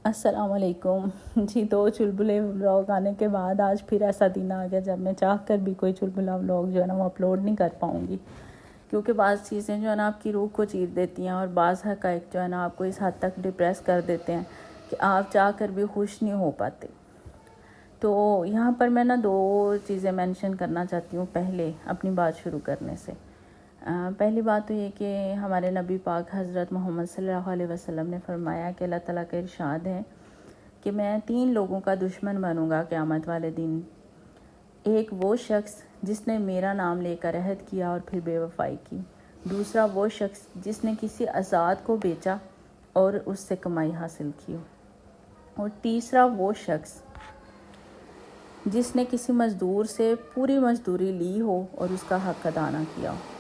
السلام علیکم جی. 2 چلبلے ولاگ آنے کے بعد آج پھر ایسا دن آ گیا جب میں چاہ کر بھی کوئی چلبلا ولاگ جو ہے نا وہ اپلوڈ نہیں کر پاؤں گی، کیونکہ بعض چیزیں جو ہے نا آپ کی روح کو چیر دیتی ہیں اور بعض حقائق جو ہے نا آپ کو اس حد تک ڈپریس کر دیتے ہیں کہ آپ چاہ کر بھی خوش نہیں ہو پاتے. تو یہاں پر میں نا 2 چیزیں مینشن کرنا چاہتی ہوں پہلے اپنی بات شروع کرنے سے. پہلی بات تو یہ کہ ہمارے نبی پاک حضرت محمد صلی اللہ علیہ وسلم نے فرمایا کہ اللہ تعالیٰ کا ارشاد ہے کہ میں 3 لوگوں کا دشمن بنوں گا قیامت والے دن. ایک وہ شخص جس نے میرا نام لے کر عہد کیا اور پھر بے وفائی کی. دوسرا وہ شخص جس نے کسی آزاد کو بیچا اور اس سے کمائی حاصل کی ہو. اور تیسرا وہ شخص جس نے کسی مزدور سے پوری مزدوری لی ہو اور اس کا حق ادا نہ کیا ہو.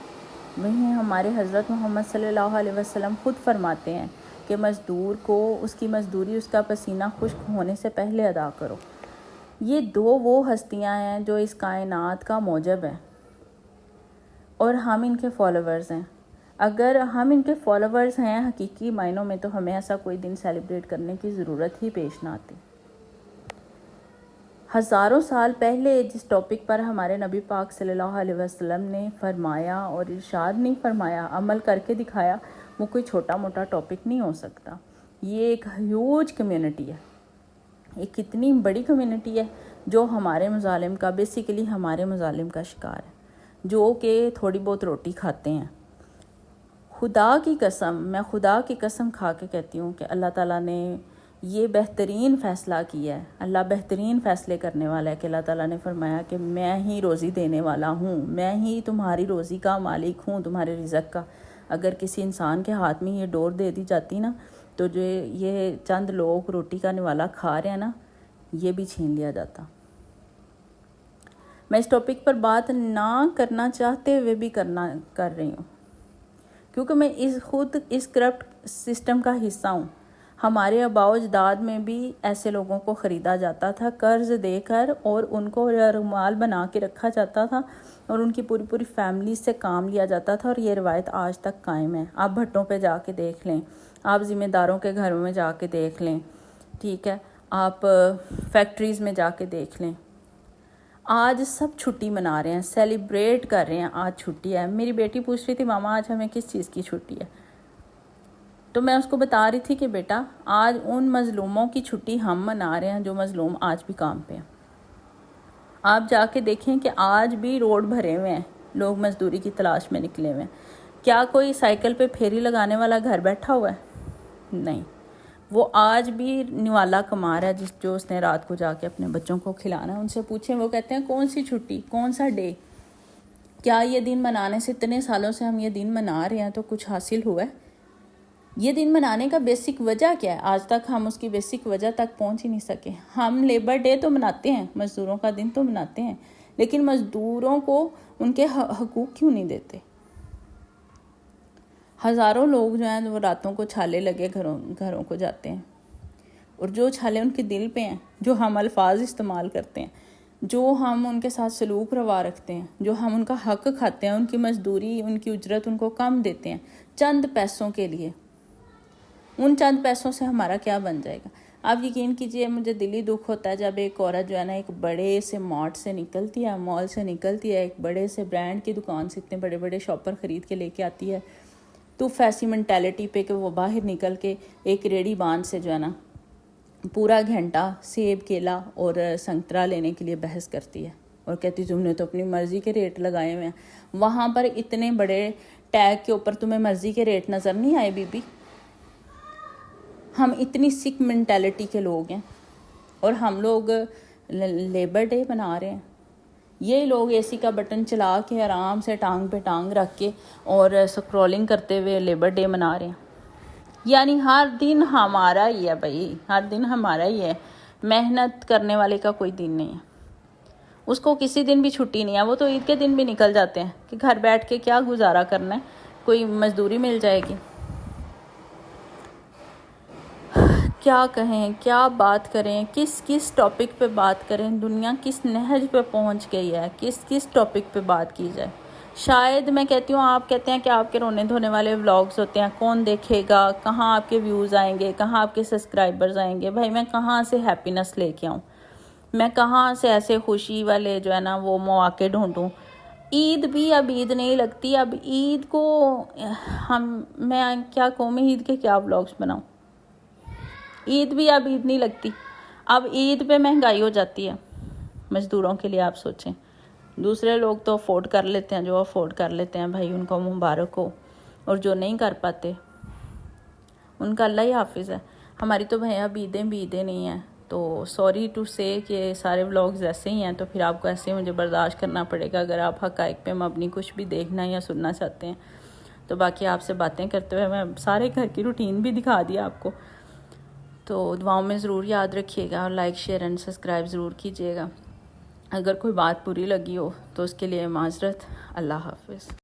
وہیں ہمارے حضرت محمد صلی اللہ علیہ وسلم خود فرماتے ہیں کہ مزدور کو اس کی مزدوری اس کا پسینہ خشک ہونے سے پہلے ادا کرو. یہ 2 وہ ہستیاں ہیں جو اس کائنات کا موجب ہیں اور ہم ان کے فالوورز ہیں. اگر ہم ان کے فالوورز ہیں حقیقی معنوں میں تو ہمیں ایسا کوئی دن سیلیبریٹ کرنے کی ضرورت ہی پیش نہ آتی. ہزاروں سال پہلے جس ٹاپک پر ہمارے نبی پاک صلی اللہ علیہ وسلم نے فرمایا اور ارشاد نہیں فرمایا، عمل کر کے دکھایا، وہ کوئی چھوٹا موٹا ٹاپک نہیں ہو سکتا. یہ ایک ہیوج کمیونٹی ہے، ایک اتنی بڑی کمیونٹی ہے جو ہمارے مظالم کا بیسیکلی ہمارے مظالم کا شکار ہے، جو کہ تھوڑی بہت روٹی کھاتے ہیں. خدا کی قسم، میں خدا کی قسم کھا کے کہتی ہوں کہ اللہ تعالیٰ نے یہ بہترین فیصلہ کیا ہے. اللہ بہترین فیصلے کرنے والا ہے کہ اللہ تعالیٰ نے فرمایا کہ میں ہی روزی دینے والا ہوں، میں ہی تمہاری روزی کا مالک ہوں، تمہارے رزق کا. اگر کسی انسان کے ہاتھ میں یہ ڈور دے دی جاتی نا تو جو یہ چند لوگ روٹی کا نوالا کھا رہے ہیں نا، یہ بھی چھین لیا جاتا. میں اس ٹاپک پر بات نہ کرنا چاہتے ہوئے بھی کر رہی ہوں، کیونکہ میں خود اس کرپٹ سسٹم کا حصہ ہوں. ہمارے آباء و اجداد میں بھی ایسے لوگوں کو خریدا جاتا تھا قرض دے کر، اور ان کو رمال بنا کے رکھا جاتا تھا اور ان کی پوری فیملی سے کام لیا جاتا تھا. اور یہ روایت آج تک قائم ہے. آپ بھٹوں پہ جا کے دیکھ لیں، آپ ذمہ داروں کے گھروں میں جا کے دیکھ لیں، ٹھیک ہے، آپ فیکٹریز میں جا کے دیکھ لیں. آج سب چھٹی منا رہے ہیں، سیلیبریٹ کر رہے ہیں، آج چھٹی ہے. میری بیٹی پوچھ رہی تھی ماما آج ہمیں کس چیز کی چھٹی ہے، تو میں اس کو بتا رہی تھی کہ بیٹا آج ان مظلوموں کی چھٹی ہم منا رہے ہیں جو مظلوم آج بھی کام پہ ہیں. آپ جا کے دیکھیں کہ آج بھی روڈ بھرے ہوئے ہیں، لوگ مزدوری کی تلاش میں نکلے ہوئے ہیں. کیا کوئی سائیکل پہ پھیری لگانے والا گھر بیٹھا ہوا ہے؟ نہیں. وہ آج بھی نوالا کما رہا ہے جو اس نے رات کو جا کے اپنے بچوں کو کھلانا ہے. ان سے پوچھیں، وہ کہتے ہیں کون سی چھٹی، کون سا ڈے؟ کیا یہ دن منانے سے اتنے سالوں سے ہم یہ دن منا رہے ہیں تو کچھ حاصل ہوا ہے؟ یہ دن منانے کا بیسک وجہ کیا ہے؟ آج تک ہم اس کی بیسک وجہ تک پہنچ ہی نہیں سکے. ہم لیبر ڈے تو مناتے ہیں، مزدوروں کا دن تو مناتے ہیں، لیکن مزدوروں کو ان کے حقوق کیوں نہیں دیتے؟ ہزاروں لوگ جو ہیں وہ راتوں کو چھالے لگے گھروں کو جاتے ہیں، اور جو چھالے ان کے دل پہ ہیں، جو ہم الفاظ استعمال کرتے ہیں، جو ہم ان کے ساتھ سلوک روا رکھتے ہیں، جو ہم ان کا حق کھاتے ہیں، ان کی مزدوری، ان کی اجرت ان کو کم دیتے ہیں چند پیسوں کے لیے. ان چند پیسوں سے ہمارا کیا بن جائے گا؟ آپ یقین کیجئے مجھے دلی دکھ ہوتا ہے جب ایک عورت جو ہے نا ایک بڑے سے مارٹ سے نکلتی ہے، مال سے نکلتی ہے، ایک بڑے سے برانڈ کی دکان سے اتنے بڑے بڑے شاپر خرید کے لے کے آتی ہے، تو ایسی مینٹیلٹی پہ کہ وہ باہر نکل کے ایک ریڑھی باندھ سے جو ہے نا پورا گھنٹہ سیب، کیلا اور سنترا لینے کے لیے بحث کرتی ہے اور کہتی تم نے تو اپنی مرضی کے ریٹ لگائے ہوئے ہیں. وہاں پر اتنے بڑے ٹیگ کے اوپر تمہیں مرضی کے ریٹ نظر نہیں آئے بی بی؟ ہم اتنی سک مینٹیلٹی کے لوگ ہیں اور ہم لوگ لیبر ڈے بنا رہے ہیں. یہ لوگ اے سی کا بٹن چلا کے آرام سے ٹانگ پہ ٹانگ رکھ کے اور سکرولنگ کرتے ہوئے لیبر ڈے منا رہے ہیں. یعنی ہر دن ہمارا ہی ہے بھائی، ہر دن ہمارا ہی ہے. محنت کرنے والے کا کوئی دن نہیں ہے، اس کو کسی دن بھی چھٹی نہیں ہے. وہ تو عید کے دن بھی نکل جاتے ہیں کہ گھر بیٹھ کے کیا گزارا کرنا ہے، کوئی مزدوری مل جائے گی. کیا کہیں، کیا بات کریں، کس ٹاپک پہ بات کریں؟ دنیا کس نہج پہ پہنچ گئی ہے، کس ٹاپک پہ بات کی جائے؟ شاید میں کہتی ہوں، آپ کہتے ہیں کہ آپ کے رونے دھونے والے ولاگز ہوتے ہیں، کون دیکھے گا، کہاں آپ کے ویوز آئیں گے، کہاں آپ کے سبسکرائبرز آئیں گے. بھائی میں کہاں سے ہیپینس لے کے آؤں، میں کہاں سے ایسے خوشی والے جو ہے نا وہ مواقع ڈھونڈوں. عید بھی اب عید نہیں لگتی. اب عید کو میں کیا کہوں، میں عید کے کیا ولاگز بناؤں. عید بھی اب عید نہیں لگتی. اب عید پہ مہنگائی ہو جاتی ہے مزدوروں کے لیے. آپ سوچیں، دوسرے لوگ تو افورڈ کر لیتے ہیں، جو افورڈ کر لیتے ہیں بھائی ان کو مبارک ہو، اور جو نہیں کر پاتے ان کا اللہ ہی حافظ ہے. ہماری تو بھائی اب عیدیں بھی عیدیں نہیں ہیں. تو سوری ٹو سے کہ سارے ولاگز ایسے ہی ہیں، تو پھر آپ کو ایسے ہی مجھے برداشت کرنا پڑے گا اگر آپ حقائق پہ مبنی کچھ بھی دیکھنا یا سننا چاہتے ہیں. تو باقی آپ سے باتیں کرتے ہوئے میں سارے گھر کی روٹین بھی دکھا دیا آپ کو. تو دعاؤں میں ضرور یاد رکھیے گا، اور لائک شیئر اینڈ سبسکرائب ضرور کیجیے گا. اگر کوئی بات بری لگی ہو تو اس کے لیے معذرت. اللہ حافظ.